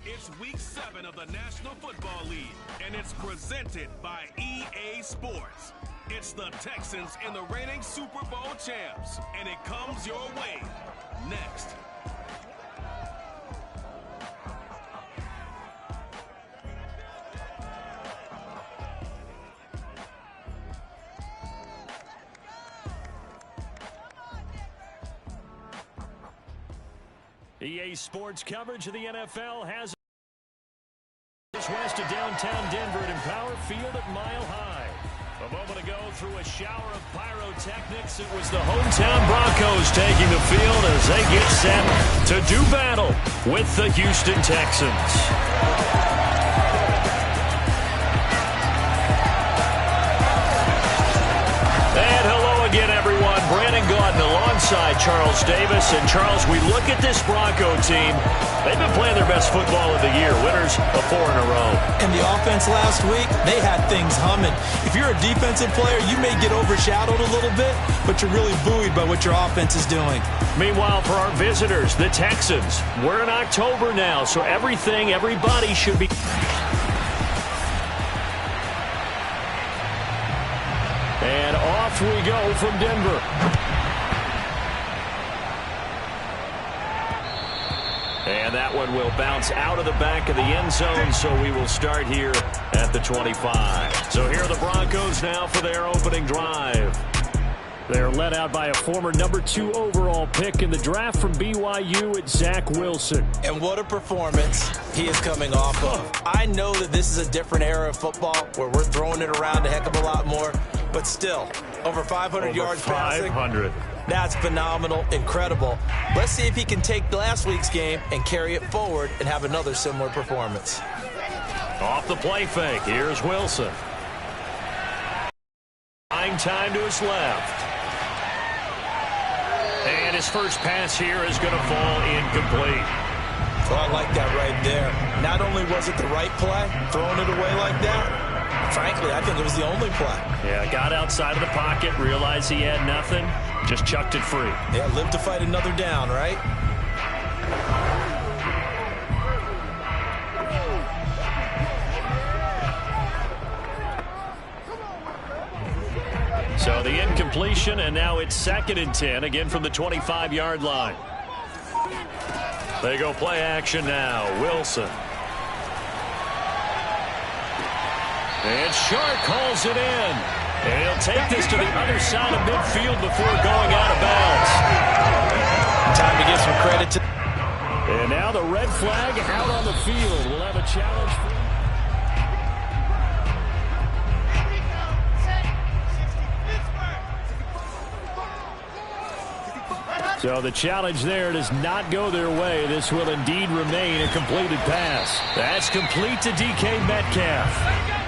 It's week 7 of the National Football League, and it's presented by EA Sports. It's the Texans and the reigning Super Bowl champs, and it comes your way next. EA Sports coverage of the NFL has west of downtown Denver at Empower Field at Mile High. A moment ago, through a shower of pyrotechnics, it was the hometown Broncos taking the field as they get set to do battle with the Houston Texans. And hello again, everyone. Brandon Gaudin alongside Charles Davis. And Charles, we look at this Bronco team. They've been playing their best football of the year. Winners of 4 in a row. And the offense last week, they had things humming. If you're a defensive player, you may get overshadowed a little bit, but you're really buoyed by what your offense is doing. Meanwhile, for our visitors, the Texans, we're in October now, so everybody should be... And off we go from Denver. And that one will bounce out of the back of the end zone, so we will start here at the 25. So here are the Broncos now for their opening drive. They're led out by a former number 2 overall pick in the draft from BYU at Zach Wilson. And what a performance he is coming off of. I know that this is a different era of football where we're throwing it around a heck of a lot more, but still, over 500 yards passing. 500. That's phenomenal, incredible. Let's see if he can take last week's game and carry it forward and have another similar performance. Off the play fake, here's Wilson. Buying time to his left. And his first pass here is going to fall incomplete. Oh, I like that right there. Not only was it the right play, throwing it away like that, frankly, I think it was the only play. Yeah, got outside of the pocket, realized he had nothing, just chucked it free. Yeah, live to fight another down, right? So the incompletion, and now it's 2nd and 10, again from the 25-yard line. They go play action now. Wilson. And Shark calls it in. And he'll take this to the other side of midfield before going out of bounds. Time to give some credit to... And now the red flag out on the field. We'll have a challenge for... So the challenge there does not go their way. This will indeed remain a completed pass. That's complete to DK Metcalf.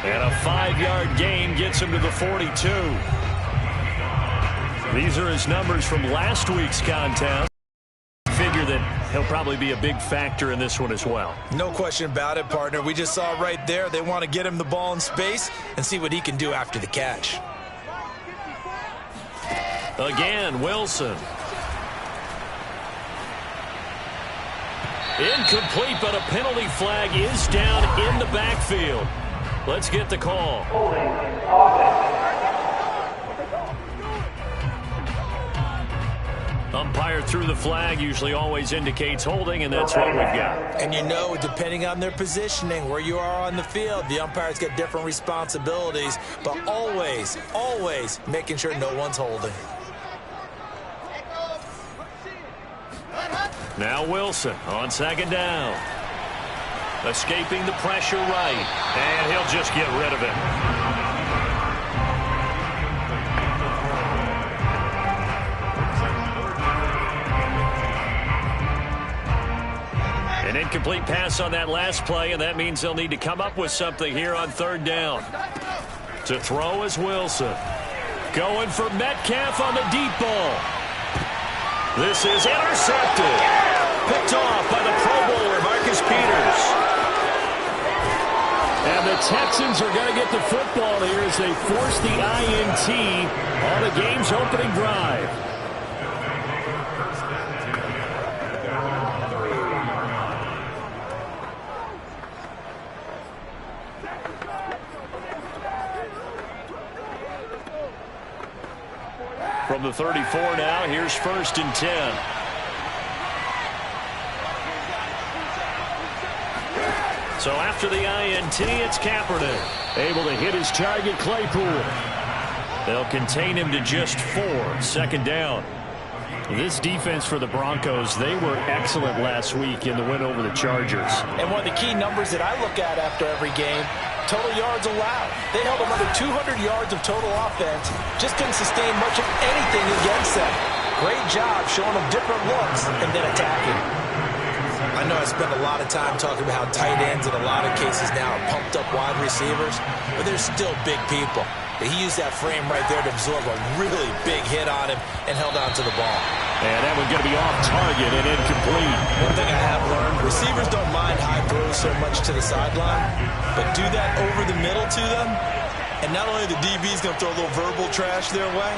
And a 5-yard gain gets him to the 42. These are his numbers from last week's contest. Figure that he'll probably be a big factor in this one as well. No question about it, partner. We just saw right there they want to get him the ball in space and see what he can do after the catch. Again, Wilson. Incomplete, but a penalty flag is down in the backfield. Let's get the call. Umpire threw the flag, usually always indicates holding, and that's what we've got. And you know, depending on their positioning, where you are on the field, the umpires get different responsibilities, but always, always making sure no one's holding. Now Wilson on 2nd down. Escaping the pressure right. And he'll just get rid of it. An incomplete pass on that last play, and that means they'll need to come up with something here on 3rd down. To throw is Wilson. Going for Metcalf on the deep ball. This is intercepted. Picked off by the Pro Bowler, Marcus Peters. And the Texans are going to get the football here as they force the INT on the game's opening drive. From the 34 now, here's 1st and 10. So after the INT, it's Kaepernick. Able to hit his target, Claypool. They'll contain him to just 4. 2nd down. This defense for the Broncos, they were excellent last week in the win over the Chargers. And one of the key numbers that I look at after every game, total yards allowed. They held them under 200 yards of total offense. Just couldn't sustain much of anything against them. Great job showing them different looks and then attacking. I know I spent a lot of time talking about how tight ends in a lot of cases now are pumped up wide receivers, but they're still big people. He used that frame right there to absorb a really big hit on him and held on to the ball. And that one's going to be off target and incomplete. One thing I have learned, receivers don't mind high throws so much to the sideline, but do that over the middle to them, and not only the DB's going to throw a little verbal trash their way,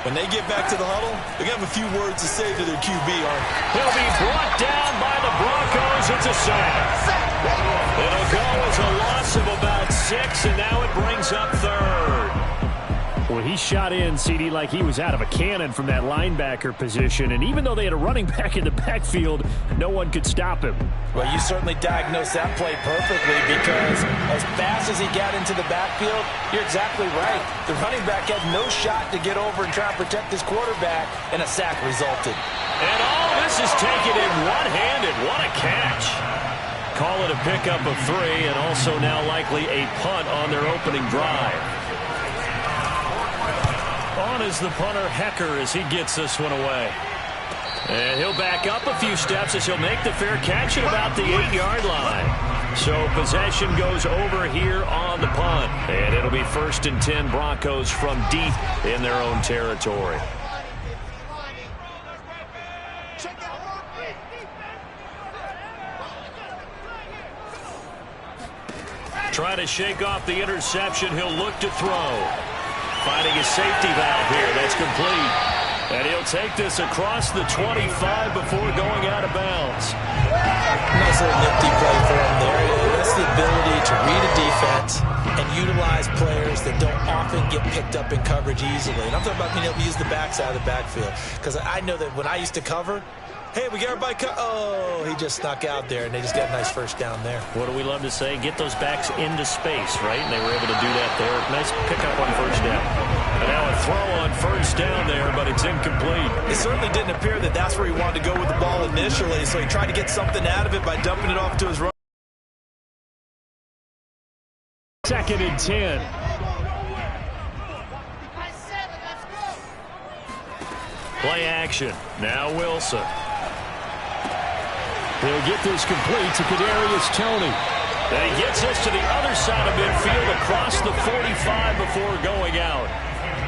when they get back to the huddle, they're going to have a few words to say to their QB. He'll be brought down by the Broncos. It's a sack. It'll go as a loss of about 6, and now it brings up 3rd. Well, he shot in, CD, like he was out of a cannon from that linebacker position. And even though they had a running back in the backfield, no one could stop him. Well, you certainly diagnosed that play perfectly because as fast as he got into the backfield, you're exactly right. The running back had no shot to get over and try and protect his quarterback, and a sack resulted. And all this is taken in one-handed. What a catch. Call it a pickup of 3, and also now likely a punt on their opening drive. On is the punter, Hecker, as he gets this one away. And he'll back up a few steps as he'll make the fair catch at about the 8-yard line. So possession goes over here on the punt. And it'll be 1st and 10, Broncos from deep in their own territory. Try to shake off the interception. He'll look to throw. Finding a safety valve here. That's complete. And he'll take this across the 25 before going out of bounds. Nice little nifty play for him there. That's the ability to read a defense and utilize players that don't often get picked up in coverage easily. And I'm talking about being able to use the backside of the backfield. Because I know that when I used to cover, hey, we got everybody oh, he just snuck out there, and they just got a nice 1st down there. What do we love to say? Get those backs into space, right? And they were able to do that there. Nice pickup on 1st down. And now a throw on 1st down there, but it's incomplete. It certainly didn't appear that that's where he wanted to go with the ball initially, so he tried to get something out of it by dumping it off to his right. 2nd and 10. Play action. Now Wilson. He'll get this complete to Kadarius Toney. And he gets this to the other side of midfield across the 45 before going out.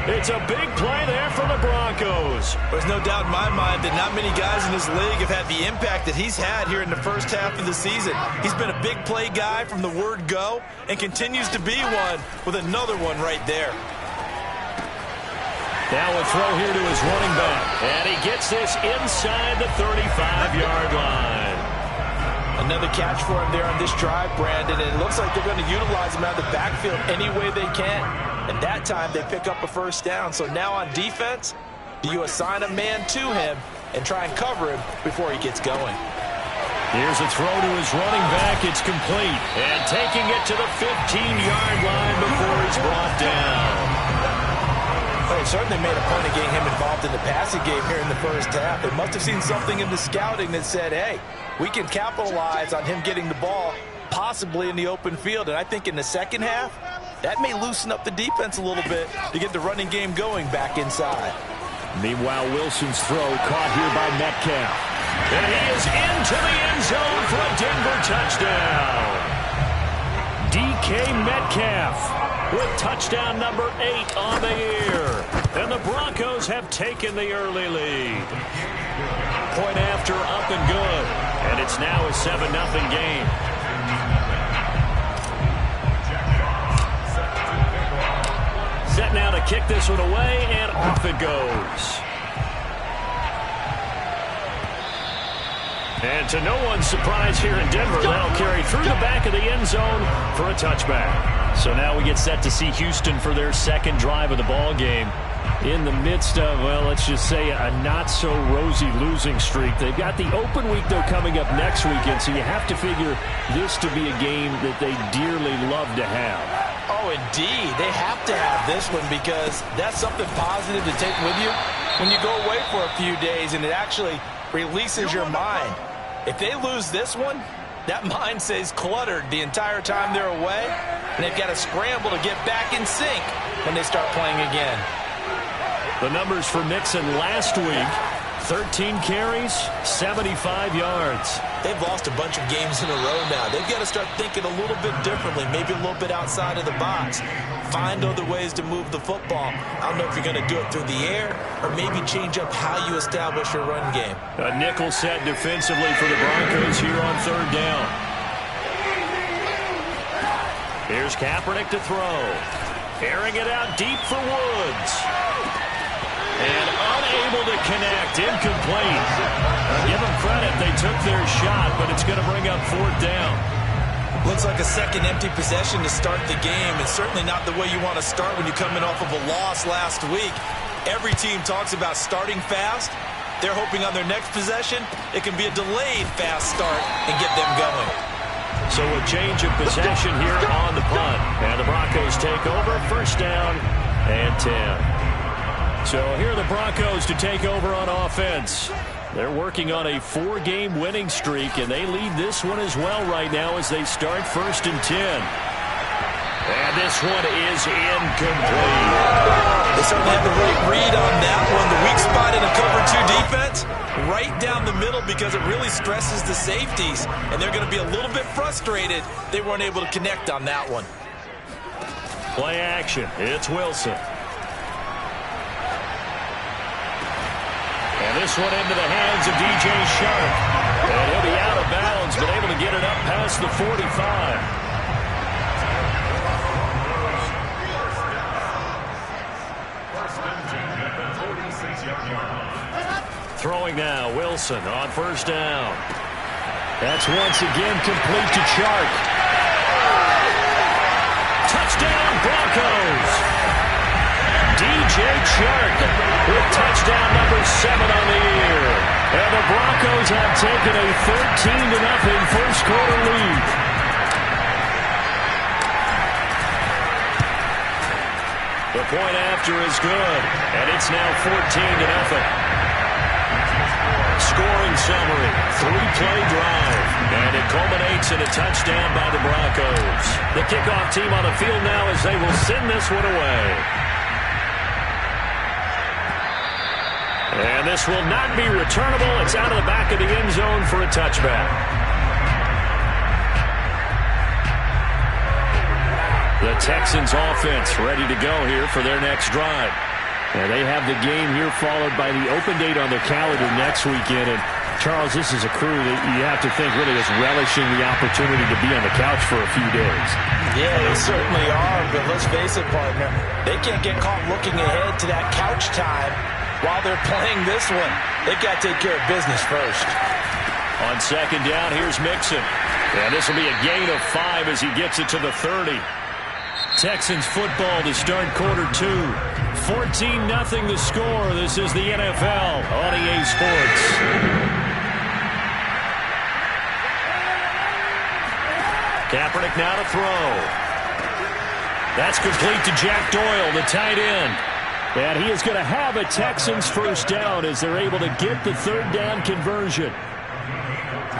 It's a big play there for the Broncos. There's no doubt in my mind that not many guys in this league have had the impact that he's had here in the 1st half of the season. He's been a big play guy from the word go and continues to be one with another one right there. Now a throw here to his running back. And he gets this inside the 35-yard line. Another catch for him there on this drive, Brandon, and it looks like they're going to utilize him out of the backfield any way they can. And that time they pick up a 1st down. So now on defense, do you assign a man to him and try and cover him before he gets going? Here's a throw to his running back. It's complete. And taking it to the 15-yard line before he's brought down. Well, they certainly made a point of getting him involved in the passing game here in the 1st half. They must have seen something in the scouting that said, hey, we can capitalize on him getting the ball possibly in the open field. And I think in the 2nd half, that may loosen up the defense a little bit to get the running game going back inside. Meanwhile, Wilson's throw caught here by Metcalf. And he is into the end zone for a Denver touchdown. DK Metcalf with touchdown number 8 on the year. And the Broncos have taken the early lead. Point after, up and good. And it's now a 7-0 game. Set now to kick this one away, and off it goes. And to no one's surprise here in Denver, that'll carry through the back of the end zone for a touchback. So now we get set to see Houston for their 2nd drive of the ball game. in the midst of, well, let's just say a not-so-rosy losing streak. They've got the open week, though, coming up next weekend, so you have to figure this to be a game that they dearly love to have. Oh, indeed. They have to have this one because that's something positive to take with you when you go away for a few days, and it actually releases your mind. If they lose this one, that mind stays cluttered the entire time they're away, and they've got to scramble to get back in sync when they start playing again. The numbers for Mixon last week, 13 carries, 75 yards. They've lost a bunch of games in a row now. They've got to start thinking a little bit differently, maybe a little bit outside of the box. Find other ways to move the football. I don't know if you're going to do it through the air or maybe change up how you establish your run game. A nickel set defensively for the Broncos here on third down. Here's Kaepernick to throw. Airing it out deep for Woods. And unable to connect. Incomplete. Give them credit. They took their shot, but it's going to bring up fourth down. Looks like a second empty possession to start the game, and certainly not the way you want to start when you're coming off of a loss last week. Every team talks about starting fast. They're hoping on their next possession, it can be a delayed fast start and get them going. So a change of possession here on the punt. And the Broncos take over. First down and 10. So here are the Broncos to take over on offense. They're working on a 4-game winning streak, and they lead this one as well right now as they start first and 10. And this one is incomplete. They certainly have the right read on that one. The weak spot in a cover 2 defense, right down the middle because it really stresses the safeties, and they're going to be a little bit frustrated they weren't able to connect on that one. Play action. It's Wilson. And this one into the hands of DJ Shark. And he'll be out of bounds, but able to get it up past the 45. Throwing now, Wilson on first down. That's once again complete to Shark. Touchdown, Broncos! DJ Chark with touchdown number 7 on the year. And the Broncos have taken a 13-0 first quarter lead. The point after is good, and it's now 14-0. Scoring summary, 3-play drive, and it culminates in a touchdown by the Broncos. The kickoff team on the field now as they will send this one away. And this will not be returnable. It's out of the back of the end zone for a touchback. The Texans offense ready to go here for their next drive. And they have the game here followed by the open date on their calendar next weekend. And Charles, this is a crew that you have to think really is relishing the opportunity to be on the couch for a few days. Yeah, they certainly are. But let's face it, partner, they can't get caught looking ahead to that couch time while they're playing this one. They've got to take care of business first. On second down, here's Mixon. And this will be a gain of 5 as he gets it to the 30. Texans football to start quarter 2. 14-0 the score. This is the NFL on EA Sports. Kaepernick now to throw. That's complete to Jack Doyle, the tight end. And he is going to have a Texans first down as they're able to get the third down conversion.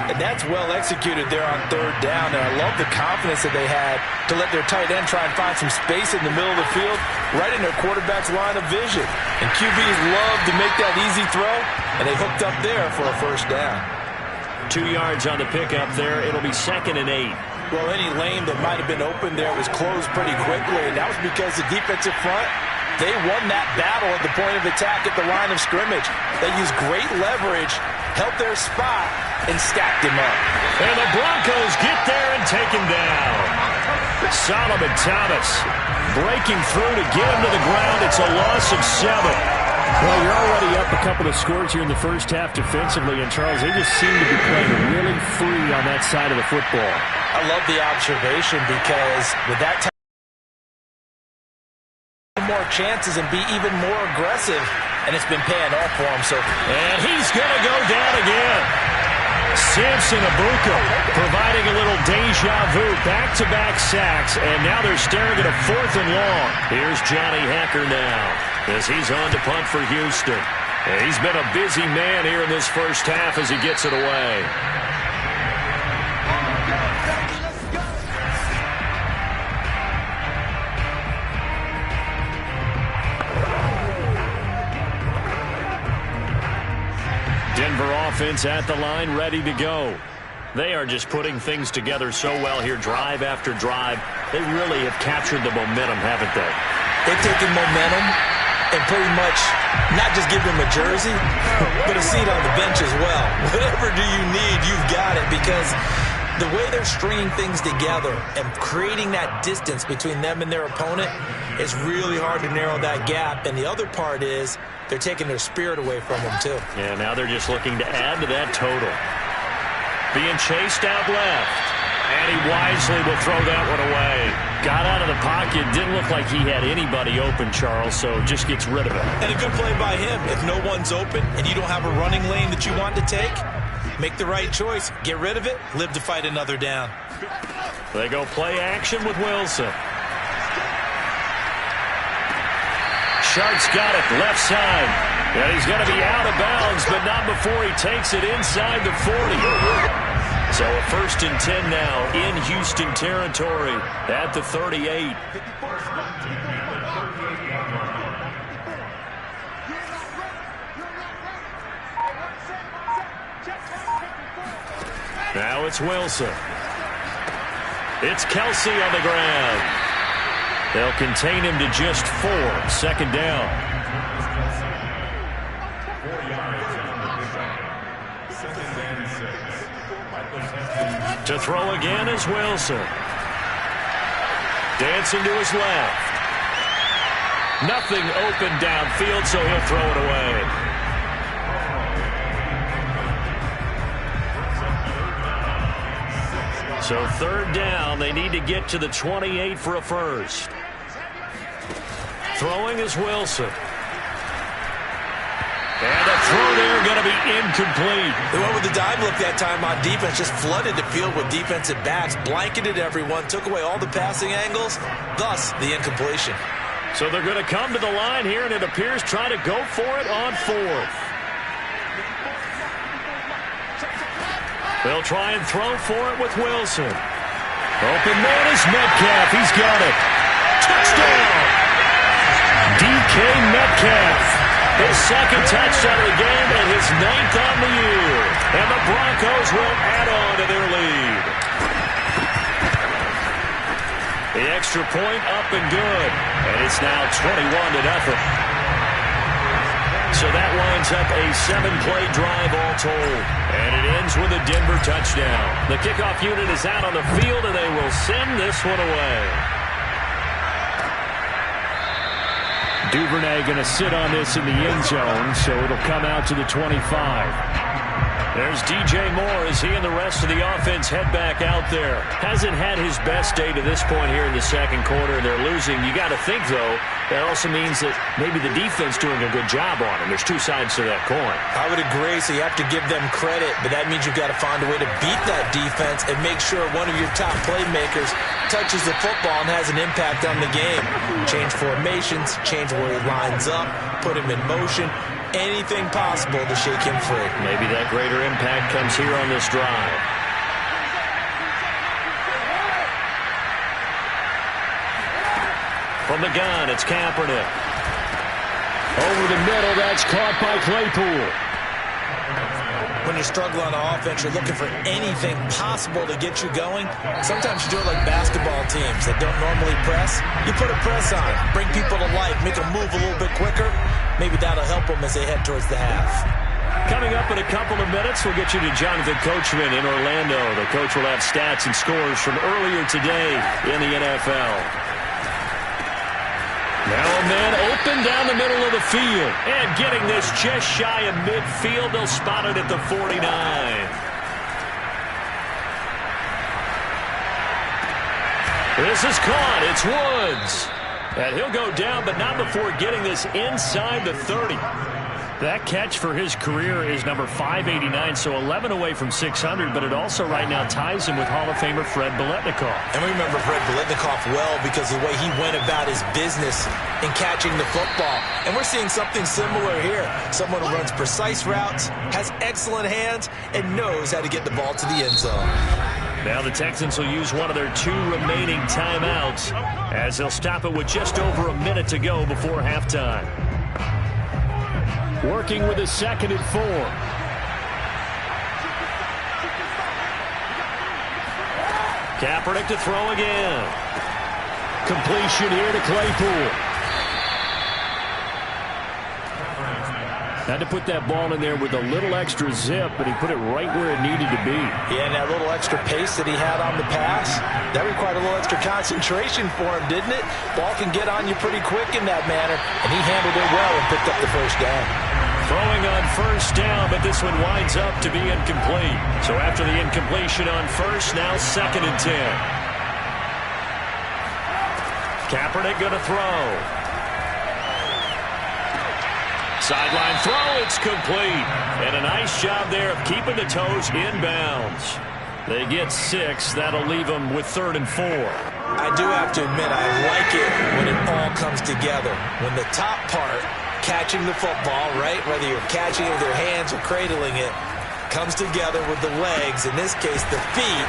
And that's well executed there on third down. And I love the confidence that they had to let their tight end try and find some space in the middle of the field, right in their quarterback's line of vision. And QBs love to make that easy throw, and they hooked up there for a first down. 2 yards on the pickup there. It'll be 2nd and 8. Well, any lane that might have been open there was closed pretty quickly, and that was because the defensive front, they won that battle at the point of attack at the line of scrimmage. They used great leverage, held their spot, and stacked him up. And the Broncos get there and take him down. Solomon Thomas breaking through to get him to the ground. It's a loss of 7. Well, you're already up a couple of scores here in the first half defensively, and Charles, they just seem to be playing really free on that side of the football. I love the observation because with that time more chances and be even more aggressive, and it's been paying off for him. And he's going to go down again. Samson Abuka providing a little deja vu, back-to-back sacks, and now they're staring at a 4th and long. Here's Johnny Hacker now as he's on to punt for Houston. And he's been a busy man here in this first half as he gets it away. Denver offense at the line, ready to go. They are just putting things together so well here, drive after drive. They really have captured the momentum, haven't they? They've taken momentum and pretty much not just give them a jersey, but a seat on the bench as well. Whatever do you need, you've got it, because the way they're stringing things together and creating that distance between them and their opponent is really hard to narrow that gap. And the other part is they're taking their spirit away from them, too. Yeah, now they're just looking to add to that total. Being chased out left. And he wisely will throw that one away. Got out of the pocket. Didn't look like he had anybody open, Charles, so just gets rid of it. And a good play by him. If no one's open and you don't have a running lane that you want to take, make the right choice. Get rid of it. Live to fight another down. They go play action with Wilson. Sharp's got it, left side. And he's going to be out of bounds, but not before he takes it inside the 40. So a 1st and 10 now in Houston territory at the 38. Now it's Wilson. It's Kelsey on the ground. They'll contain him to just 4. 2nd down. To throw again is Wilson. Dancing to his left. Nothing open downfield, so he'll throw it away. So 3rd down, they need to get to the 28 for a first. Throwing is Wilson. And the throw there going to be incomplete. They went with the dive look that time on defense, just flooded the field with defensive backs, blanketed everyone, took away all the passing angles, thus the incompletion. So they're going to come to the line here, and it appears try to go for it on 4th. They'll try and throw for it with Wilson. Open man is Metcalf. He's got it. Touchdown! DK Metcalf. His 2nd touchdown of the game and his 9th on the year. And the Broncos will add on to their lead. The extra point up and good. And it's now 21-0. So that winds up a 7-play drive all told. And it ends with a Denver touchdown. The kickoff unit is out on the field, and they will send this one away. Duvernay going to sit on this in the end zone, so it'll come out to the 25. There's DJ Moore as he and the rest of the offense head back out there. Hasn't had his best day to this point here in the 2nd quarter, and they're losing. You got to think, though, that also means that maybe the defense doing a good job on him. There's 2 sides to that coin. I would agree, so you have to give them credit, but that means you've got to find a way to beat that defense and make sure one of your top playmakers touches the football and has an impact on the game. Change formations, change where he lines up, put him in motion, anything possible to shake him free. Maybe that greater impact comes here on this drive. From the gun, it's Kaepernick. Over the middle, that's caught by Claypool. When you struggle on offense, you're looking for anything possible to get you going. Sometimes you do it like basketball teams that don't normally press. You put a press on, bring people to life, make them move a little bit quicker. Maybe that'll help them as they head towards the half. Coming up in a couple of minutes, we'll get you to Jonathan Coachman in Orlando. The coach will have stats and scores from earlier today in the NFL. Now a man open down the middle of the field. And getting this just shy of midfield. They'll spot it at the 49. This is caught. It's Woods. And he'll go down, but not before getting this inside the 30. That catch for his career is number 589, so 11 away from 600, but it also right now ties him with Hall of Famer Fred Biletnikoff. And we remember Fred Biletnikoff well because of the way he went about his business in catching the football. And we're seeing something similar here. Someone who runs precise routes, has excellent hands, and knows how to get the ball to the end zone. Now the Texans will use one of their 2 remaining timeouts as they'll stop it with just over a minute to go before halftime. Working with a 2nd and 4. Kaepernick to throw again. Completion here to Claypool. Had to put that ball in there with a little extra zip, but he put it right where it needed to be. Yeah, and that little extra pace that he had on the pass, that required a little extra concentration for him, didn't it? Ball can get on you pretty quick in that manner, and he handled it well and picked up the first down. Throwing on first down, but this one winds up to be incomplete. So after the incompletion on first, now 2nd and 10. Kaepernick going to throw. Sideline throw, it's complete. And a nice job there of keeping the toes inbounds. They get 6. That'll leave them with 3rd and 4. I do have to admit, I like it when it all comes together. When the top part, catching the football, right, whether you're catching it with your hands or cradling it, comes together with the legs, in this case the feet,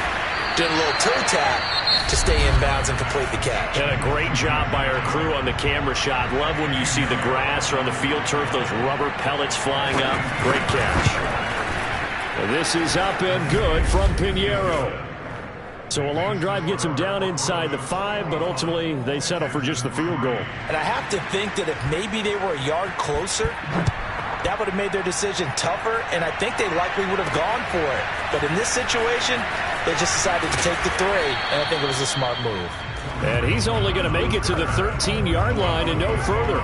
did a little toe tap to stay in bounds and complete the catch. And a great job by our crew on the camera shot. Love when you see the grass or on the field turf, those rubber pellets flying up. Great catch. And this is up and good from Pinheiro. So a long drive gets them down inside the 5, but ultimately they settle for just the field goal. And I have to think that if maybe they were a yard closer, that would have made their decision tougher, and I think they likely would have gone for it. But in this situation, they just decided to take the 3, and I think it was a smart move. And he's only going to make it to the 13-yard line and no further.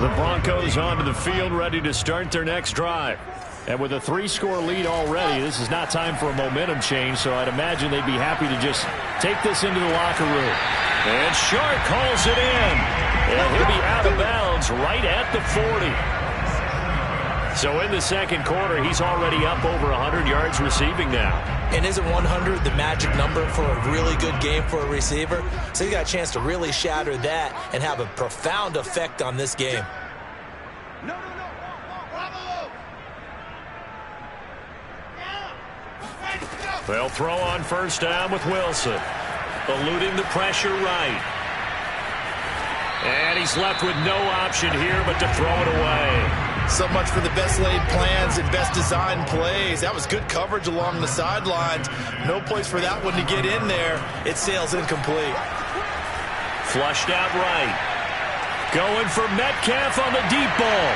The Broncos onto the field, ready to start their next drive. And with a 3-score lead already, this is not time for a momentum change, so I'd imagine they'd be happy to just take this into the locker room. And Shark calls it in. And he'll be out of bounds right at the 40. So in the second quarter, he's already up over 100 yards receiving now. And isn't 100 the magic number for a really good game for a receiver? So he got a chance to really shatter that and have a profound effect on this game. They'll throw on first down with Wilson. Eluding the pressure right. And he's left with no option here but to throw it away. So much for the best laid plans and best designed plays. That was good coverage along the sidelines. No place for that one to get in there. It sails incomplete. Flushed out right. Going for Metcalf on the deep ball.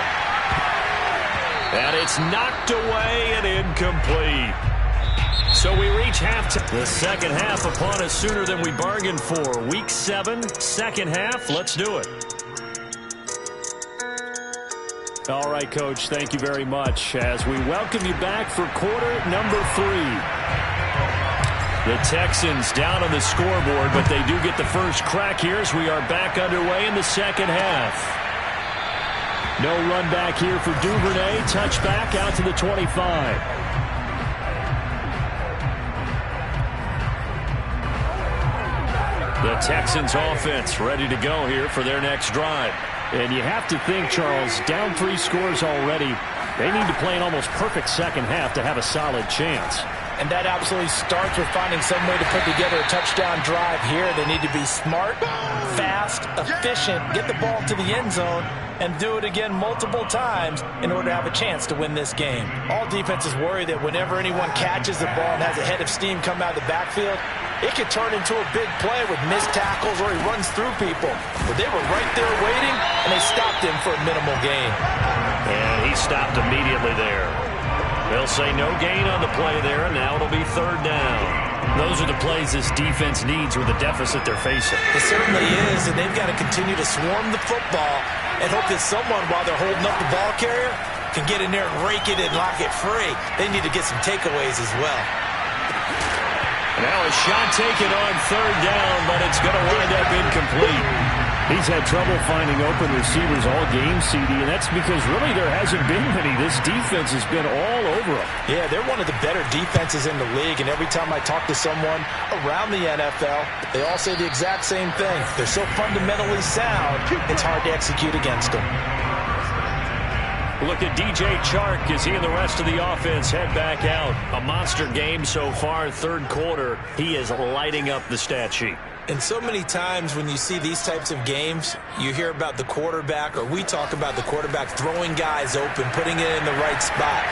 And it's knocked away and incomplete. So we reach halftime. The second half upon us sooner than we bargained for. Week 7, second half. Let's do it. All right, Coach, thank you very much as we welcome you back for quarter number 3. The Texans down on the scoreboard, but they do get the first crack here as we are back underway in the second half. No run back here for Duvernay. Touchback out to the 25. The Texans offense ready to go here for their next drive. And you have to think, Charles, down 3 scores already. They need to play an almost perfect second half to have a solid chance. And that absolutely starts with finding some way to put together a touchdown drive here. They need to be smart, fast, efficient, get the ball to the end zone, and do it again multiple times in order to have a chance to win this game. All defenses worry that whenever anyone catches the ball and has a head of steam come out of the backfield, it could turn into a big play with missed tackles or he runs through people. But they were right there waiting, and they stopped him for a minimal gain. And he stopped immediately there. They'll say no gain on the play there, and now it'll be third down. Those are the plays this defense needs with the deficit they're facing. It certainly is, and they've got to continue to swarm the football and hope that someone, while they're holding up the ball carrier, can get in there and rake it and lock it free. They need to get some takeaways as well. Now a shot taken on third down, but it's going to wind up incomplete. He's had trouble finding open receivers all game, CD, and that's because really there hasn't been many. This defense has been all over them. Yeah, they're one of the better defenses in the league, and every time I talk to someone around the NFL, they all say the exact same thing. They're so fundamentally sound, it's hard to execute against them. Look at DJ Chark as he and the rest of the offense head back out. A monster game so far, third quarter. He is lighting up the stat sheet. And so many times when you see these types of games, you hear about the quarterback, or we talk about the quarterback throwing guys open, putting it in the right spot.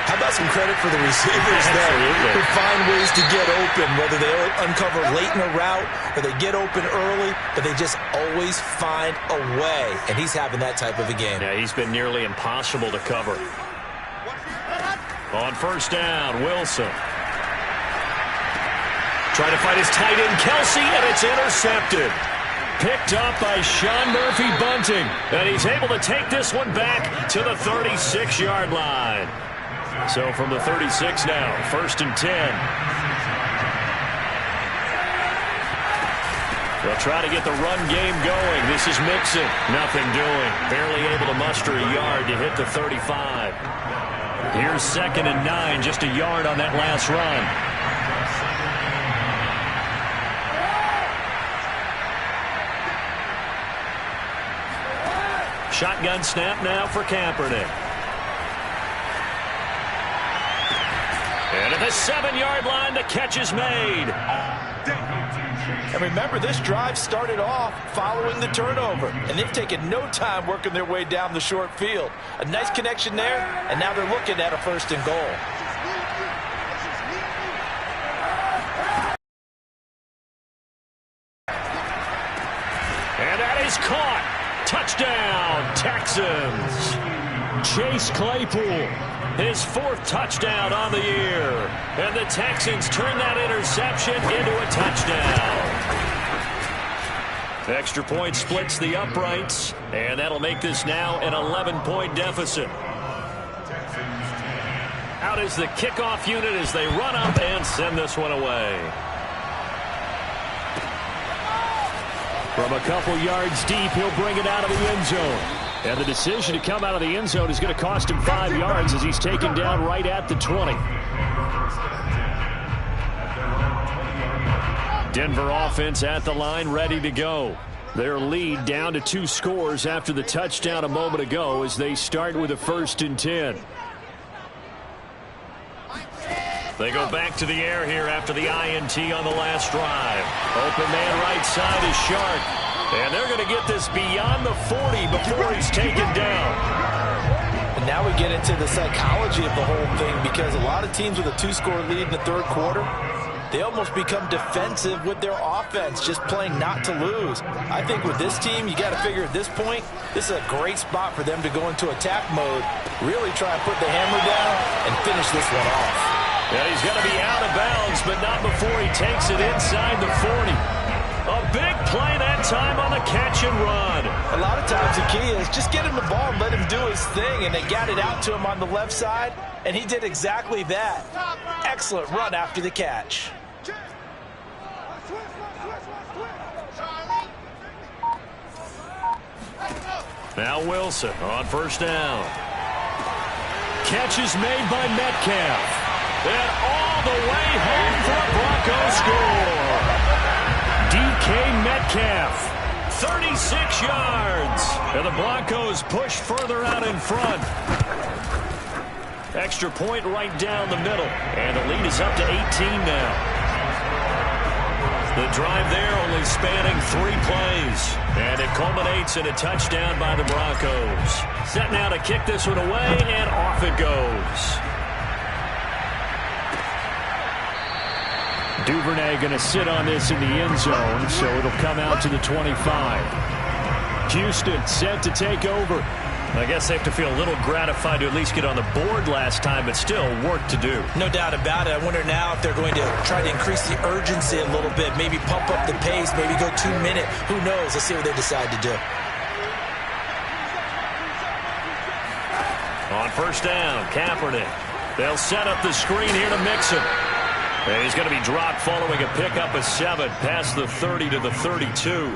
How about some credit for the receivers there who find ways to get open, whether they uncover late in a route or they get open early, but they just always find a way. And he's having that type of a game. Yeah, he's been nearly impossible to cover. On first down, Wilson. Trying to find his tight end, Kelsey, and it's intercepted. Picked up by Sean Murphy-Bunting. And he's able to take this one back to the 36-yard line. So from the 36 now, 1st and 10. They'll try to get the run game going. This is Mixon. Nothing doing. Barely able to muster a yard to hit the 35. Here's 2nd and 9, just a yard on that last run. Shotgun snap now for Kaepernick. And at the 7-yard line, the catch is made. And remember, this drive started off following the turnover, and they've taken no time working their way down the short field. A nice connection there, and now they're looking at a 1st and goal. And that is caught. Touchdown, Texans. Chase Claypool, his 4th touchdown on the year. And the Texans turn that interception into a touchdown. Extra point splits the uprights, and that'll make this now an 11-point deficit. Out is the kickoff unit as they run up and send this one away. From a couple yards deep, he'll bring it out of the end zone. And the decision to come out of the end zone is going to cost him 5 yards as he's taken down right at the 20. Denver offense at the line, ready to go. Their lead down to 2 scores after the touchdown a moment ago as they start with a 1st and 10. They go back to the air here after the INT on the last drive. Open man right side is Shark. And they're going to get this beyond the 40 before he's taken down. And now we get into the psychology of the whole thing, because a lot of teams with a 2-score lead in the 3rd quarter, they almost become defensive with their offense, just playing not to lose. I think with this team, you got to figure at this point, this is a great spot for them to go into attack mode, really try and put the hammer down and finish this one off. And he's going to be out of bounds, but not before he takes it inside the 40. A big play that time on the catch and run. A lot of times the key is just get him the ball and let him do his thing, and they got it out to him on the left side, and he did exactly that. Excellent run after the catch. Now Wilson on first down. Catch is made by Metcalf. And all the way home for a Broncos score. DK Metcalf, 36 yards. And the Broncos push further out in front. Extra point right down the middle. And the lead is up to 18 now. The drive there only spanning 3 plays. And it culminates in a touchdown by the Broncos. Set now to kick this one away, and off it goes. Duvernay going to sit on this in the end zone, so it'll come out to the 25. Houston set to take over. I guess they have to feel a little gratified to at least get on the board last time, but still work to do. No doubt about it. I wonder now if they're going to try to increase the urgency a little bit, maybe pump up the pace, maybe go 2-minute. Who knows? Let's see what they decide to do. On first down, Kaepernick. They'll set up the screen here to Mixon. And he's going to be dropped following a pickup of 7 past the 30 to the 32.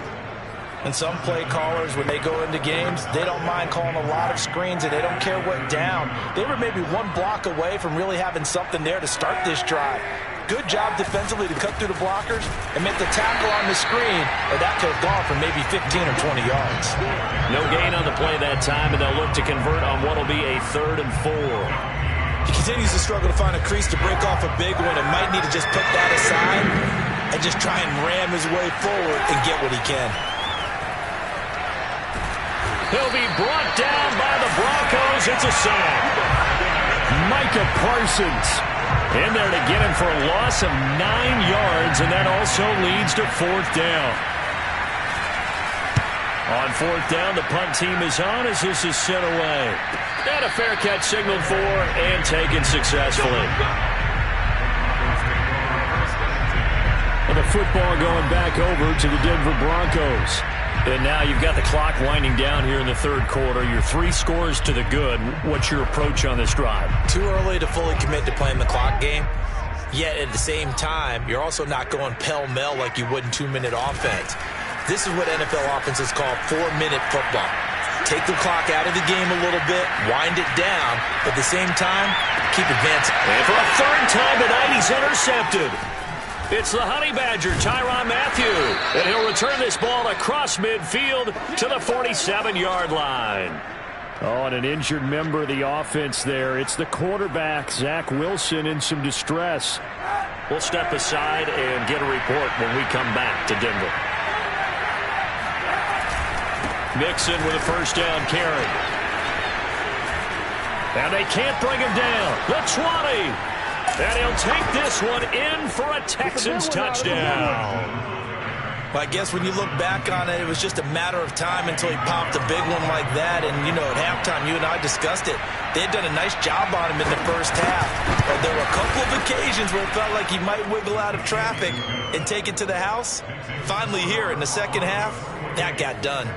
And some play callers, when they go into games, they don't mind calling a lot of screens, and they don't care what down. They were maybe one block away from really having something there to start this drive. Good job defensively to cut through the blockers and make the tackle on the screen, or that could have gone for maybe 15 or 20 yards. No gain on the play that time, and they'll look to convert on what will be a 3rd and 4. He continues to struggle to find a crease to break off a big one, and might need to just put that aside and just try and ram his way forward and get what he can. He'll be brought down by the Broncos. It's a sack. Micah Parsons in there to get him for a loss of 9 yards, and that also leads to 4th down. On 4th down, the punt team is on as this is sent away. And a fair catch signaled for and taken successfully. And the football going back over to the Denver Broncos. And now you've got the clock winding down here in the 3rd quarter. You're 3 scores to the good. What's your approach on this drive? Too early to fully commit to playing the clock game. Yet at the same time, you're also not going pell-mell like you would in 2-minute offense. This is what NFL offenses call 4-minute football. Take the clock out of the game a little bit, wind it down, but at the same time, keep advancing. And for a 3rd time tonight, he's intercepted. It's the Honey Badger, Tyrann Mathieu, and he'll return this ball across midfield to the 47-yard line. Oh, and an injured member of the offense there. It's the quarterback, Zach Wilson, in some distress. We'll step aside and get a report when we come back to Denver. Mixon with a 1st down carry. And they can't bring him down. The 20. And he'll take this one in for a Texans touchdown. Well, I guess when you look back on it, it was just a matter of time until he popped a big one like that. And, you know, at halftime, you and I discussed it. They had done a nice job on him in the first half. But there were a couple of occasions where it felt like he might wiggle out of traffic and take it to the house. Finally here in the second half, that got done.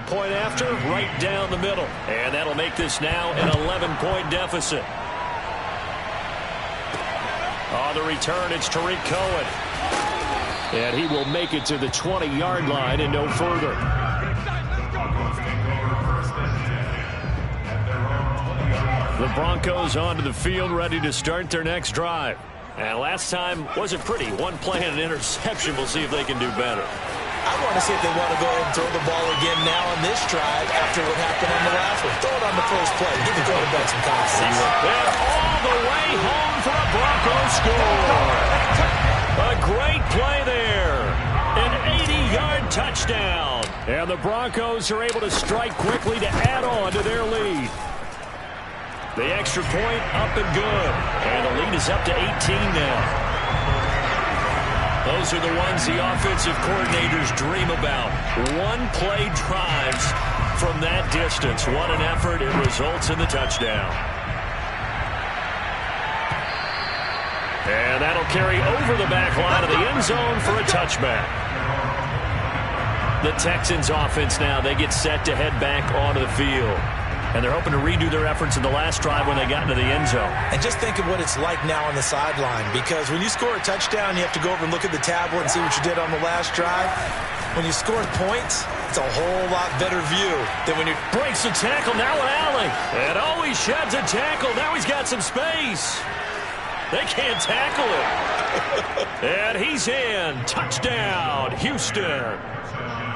Point after, right down the middle. And that'll make this now an 11-point deficit. On the return, it's Tariq Cohen. And he will make it to the 20-yard line and no further. The Broncos onto the field, ready to start their next drive. And last time wasn't pretty. One play and an interception. We'll see if they can do better. I want to see if they want to go ahead and throw the ball again now on this drive after what happened on the last one. Throw it on the first play. Give the quarterback some confidence. And all the way home for a Broncos score. A great play there. An 80-yard touchdown. And the Broncos are able to strike quickly to add on to their lead. The extra point up and good. And the lead is up to 18 now. Those are the ones the offensive coordinators dream about. One-play drives from that distance. What an effort. It results in the touchdown. And that'll carry over the back line of the end zone for a touchback. The Texans offense now, they get set to head back onto the field. And they're hoping to redo their efforts in the last drive when they got into the end zone. And just think of what it's like now on the sideline. Because when you score a touchdown, you have to go over and look at the tablet and see what you did on the last drive. When you score points, it's a whole lot better view than when you... Breaks the tackle, now an alley. And oh, he sheds a tackle. Now he's got some space. They can't tackle it. And he's in. Touchdown, Houston.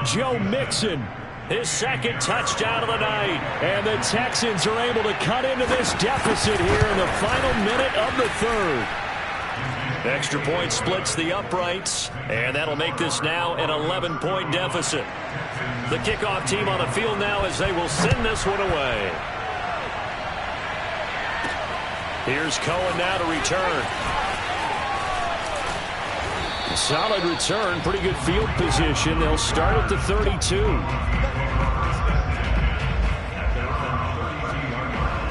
Joe Mixon. His 2nd touchdown of the night. And the Texans are able to cut into this deficit here in the final minute of the 3rd. Extra point splits the uprights. And that'll make this now an 11-point deficit. The kickoff team on the field now as they will send this one away. Here's Cohen now to return. Solid return, pretty good field position. They'll start at the 32.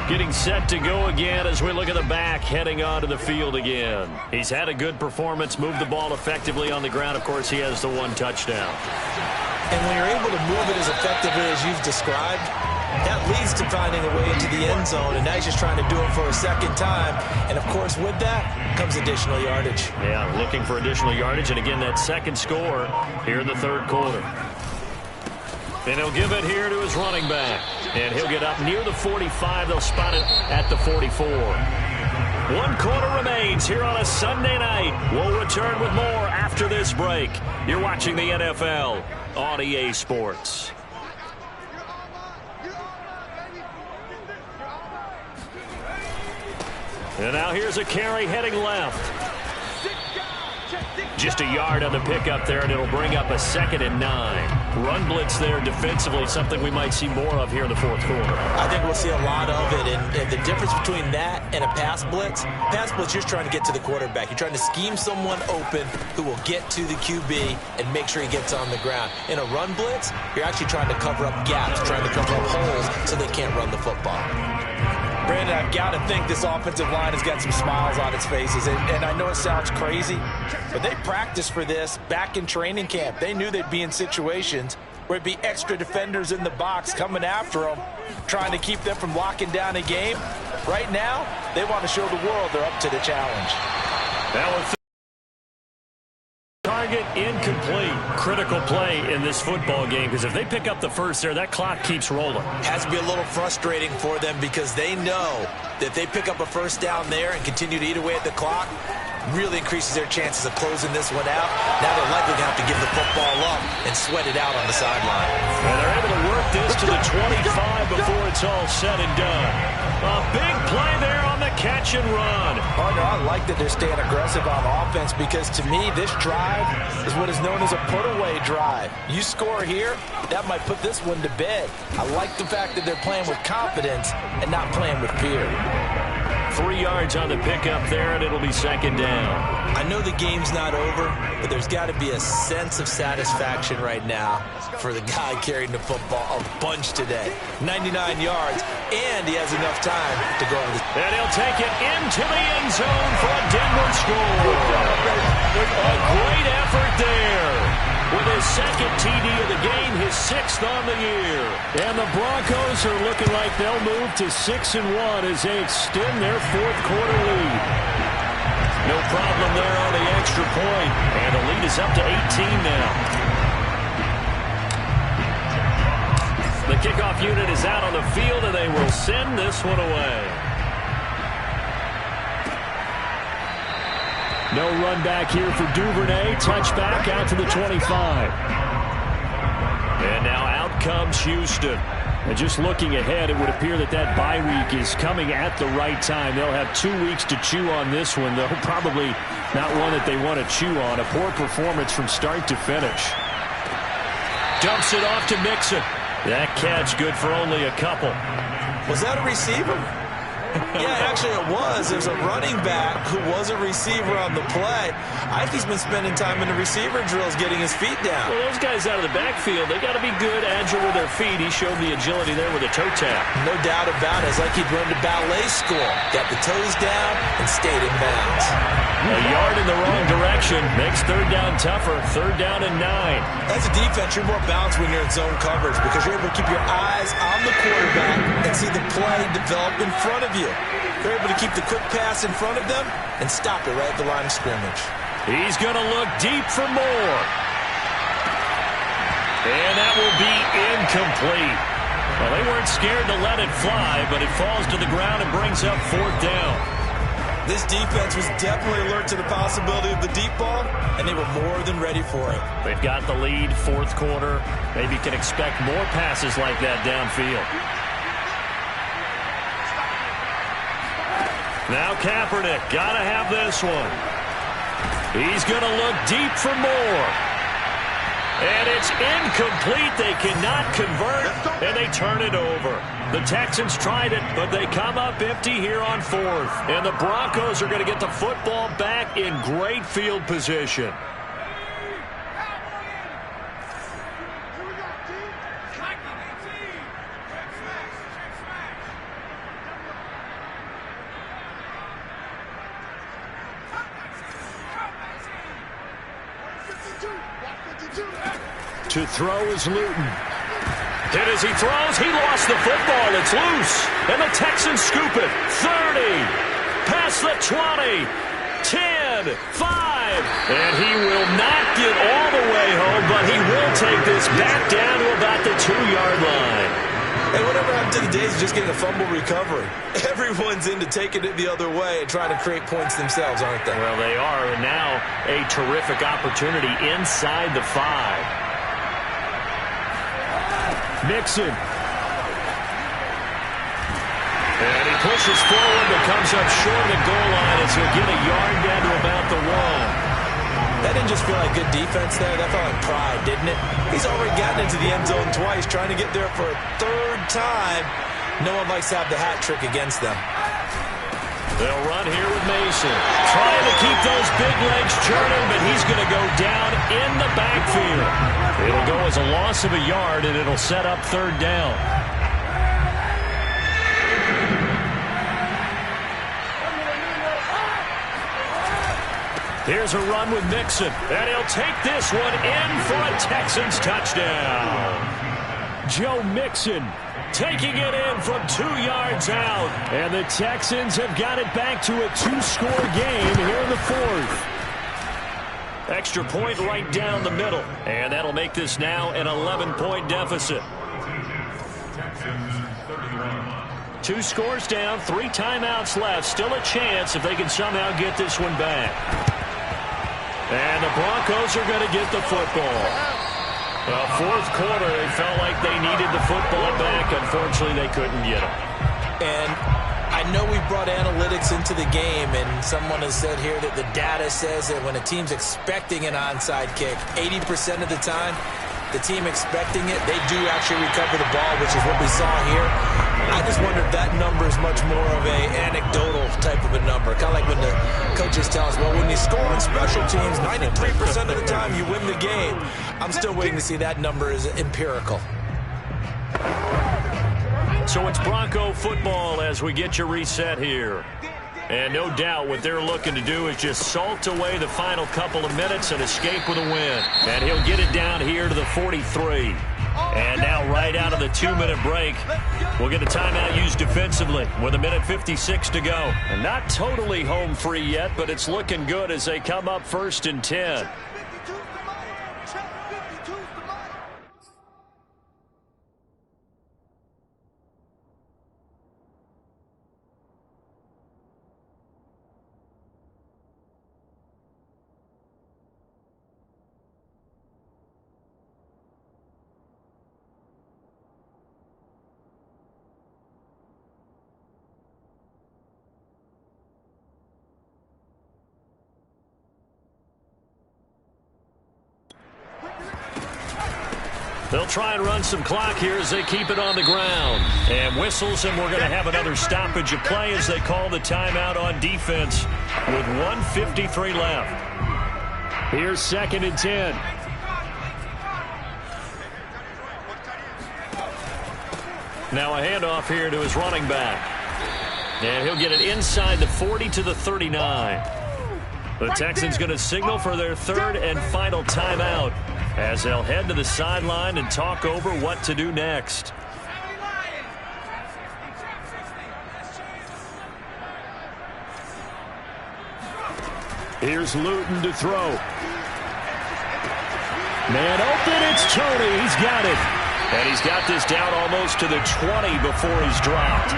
Getting set to go again as we look at the back, heading onto the field again. He's had a good performance, moved the ball effectively on the ground. Of course, he has the 1 touchdown. And when you're able to move it as effectively as you've described, That leads to finding a way into the end zone, and now he's just trying to do it for a second time. And, of course, with that comes additional yardage. Yeah, looking for additional yardage, and again, that second score here in the third quarter. And he'll give it here to his running back. And he'll get up near the 45. They'll spot it at the 44. 1 quarter remains here on a Sunday night. We'll return with more after this break. You're watching the NFL on EA Sports. And now here's a carry heading left. Just a yard on the pickup there, and it'll bring up a 2nd and 9. Run blitz there defensively, something we might see more of here in the fourth quarter. I think we'll see a lot of it, and the difference between that and a pass blitz, you're just trying to get to the quarterback. You're trying to scheme someone open who will get to the QB and make sure he gets on the ground. In a run blitz, you're actually trying to cover up gaps, trying to cover up holes so they can't run the football. Brandon, I've got to think this offensive line has got some smiles on its faces. And I know it sounds crazy, but they practiced for this back in training camp. They knew they'd be in situations where it'd be extra defenders in the box coming after them, trying to keep them from locking down a game. Right now, they want to show the world they're up to the challenge. Target incomplete. Critical play in this football game, because if they pick up the first there, that clock keeps rolling. Has to be a little frustrating for them, because they know that if they pick up a first down there and continue to eat away at the clock, really increases their chances of closing this one out. Now they're likely going to have to give the football up and sweat it out on the sideline. And they're able to work this to the 25 before it's all said and done. A big play there on the catch and run. Partner, I like that they're staying aggressive on offense, because to me, this drive is what is known as a put-away drive. You score here, that might put this one to bed. I like the fact that they're playing with confidence and not playing with fear. 3 yards on the pickup there, and it'll be 2nd down. I know the game's not over, but there's got to be a sense of satisfaction right now for the guy carrying the football a bunch today. 99 yards, and he has enough time to go over the... And he'll take it into the end zone for a Denver score. A great effort there. With his 2nd TD of the game, his 6th on the year. And the Broncos are looking like they'll move to 6-1 as they extend their 4th quarter lead. No problem there on the extra point. And the lead is up to 18 now. The kickoff unit is out on the field, and they will send this one away. No run back here for Duvernay. Touchback out to the 25. And now out comes Houston. And just looking ahead, it would appear that that bye week is coming at the right time. They'll have 2 weeks to chew on this one, though probably not one that they want to chew on. A poor performance from start to finish. Dumps it off to Mixon. That catch good for only a couple. Was that a receiver? Yeah, actually it was. There's a running back who was a receiver on the play. I think he's been spending time in the receiver drills getting his feet down. Well, those guys out of the backfield, they got to be good, agile with their feet. He showed the agility there with a toe tap. No doubt about it. It's like he'd run to ballet school. Got the toes down and stayed in bounds. A yard in the wrong direction makes 3rd down tougher. 3rd down and 9. As a defense, you're more balanced when you're in zone coverage, because you're able to keep your eyes on the quarterback and see the play develop in front of you. They're able to keep the quick pass in front of them and stop it right at the line of scrimmage. He's going to look deep for more. And that will be incomplete. Well, they weren't scared to let it fly, but it falls to the ground and brings up 4th down. This defense was definitely alert to the possibility of the deep ball, and they were more than ready for it. They've got the lead, 4th quarter. Maybe can expect more passes like that downfield. Now Kaepernick, got to have this one. He's going to look deep for more. And it's incomplete. They cannot convert, and they turn it over. The Texans tried it, but they come up empty here on 4th. And the Broncos are going to get the football back in great field position. To throw is Luton. Hit as he throws. He lost the football. It's loose. And the Texans scoop it. 30. Past the 20. 10. 5. And he will not get all the way home, but he will take this back down to about the 2-yard line. And whatever happened to the days of just getting a fumble recovery? Everyone's into taking it the other way and trying to create points themselves, aren't they? Well, they are. And now a terrific opportunity inside the 5. Mixon. And he pushes forward but comes up short of the goal line as he'll get a yard down to about the 1. That didn't just feel like good defense there. That felt like pride, didn't it? He's already gotten into the end zone twice, trying to get there for a 3rd time. No one likes to have the hat trick against them. They'll run here with Mason. Trying to keep those big legs churning, but he's going to go down in the backfield. It'll go as a loss of a yard, and it'll set up 3rd down. Here's a run with Mixon, and he'll take this one in for a Texans touchdown. Joe Mixon taking it in from 2 yards out, and the Texans have got it back to a 2-score game here in the 4th. Extra point right down the middle, and that'll make this now an 11-point deficit. 2 scores down, 3 timeouts left. Still a chance if they can somehow get this one back. And the Broncos are going to get the football. Well, 4th quarter, they felt like they needed the football back. Unfortunately, they couldn't get it. And I know we brought analytics into the game, and someone has said here that the data says that when a team's expecting an onside kick, 80% of the time, the team expecting it, they do actually recover the ball, which is what we saw here. I just wonder if that number is much more of a anecdotal type of a number. Kind of like when the coaches tell us, well, when you score on special teams, 93% of the time you win the game. I'm still waiting to see that number is empirical. So it's Bronco football as we get you reset here. And no doubt what they're looking to do is just salt away the final couple of minutes and escape with a win. And he'll get it down here to the 43. And now right out of the 2-minute break, we'll get a timeout used defensively with 1:56 to go. And not totally home free yet, but it's looking good as they come up 1st and 10. They'll try and run some clock here as they keep it on the ground. And whistles, and we're going to have another stoppage of play as they call the timeout on defense with 1:53 left. Here's 2nd and 10. Now a handoff here to his running back. And he'll get it inside the 40 to the 39. The Texans going to signal for their 3rd and final timeout as they'll head to the sideline and talk over what to do next. Here's Luton to throw. Man open, it's Tony. He's got it. And he's got this down almost to the 20 before he's dropped.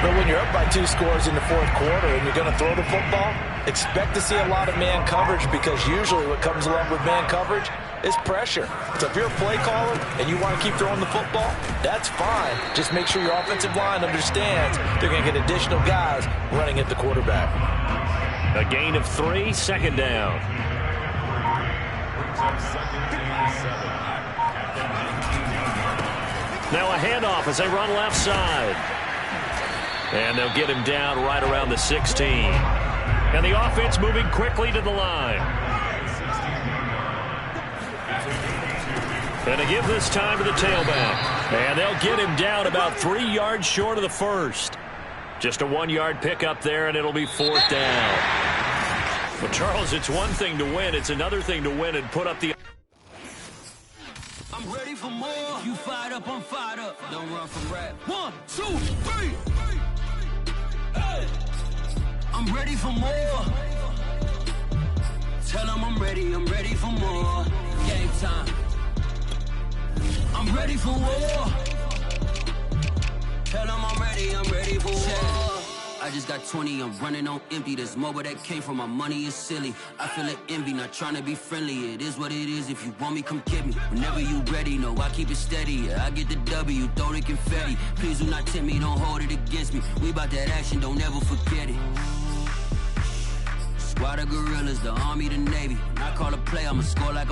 But when you're up by 2 scores in the 4th quarter and you're going to throw the football, expect to see a lot of man coverage, because usually what comes along with man coverage is pressure. So if you're a play caller and you want to keep throwing the football, that's fine. Just make sure your offensive line understands they're going to get additional guys running at the quarterback. A gain of 3, 2nd down. Now a handoff as they run left side. And they'll get him down right around the 16. And the offense moving quickly to the line. And they give this time to the tailback. And they'll get him down about 3 yards short of the 1st. Just a 1-yard pickup there, and it'll be 4th down. But, Charles, it's one thing to win. It's another thing to win and put up the... I'm ready for more. You fired up, I'm fired up. Don't run from rap. 1, 2, 3. Hey. I'm ready for more. Tell them I'm ready for more. Game time. I'm ready for war. Tell them I'm ready for war. I just got 20, I'm running on empty. There's more where that came from, my money is silly. I feel it envy, not trying to be friendly. It is what it is, if you want me, come get me. Whenever you ready, no, I keep it steady. Yeah, I get the W, throw the confetti. Please do not tempt me, don't hold it against me. We about that action, don't ever forget it. Squad of gorillas, the army, the navy. When I call a play, I'ma score like I'm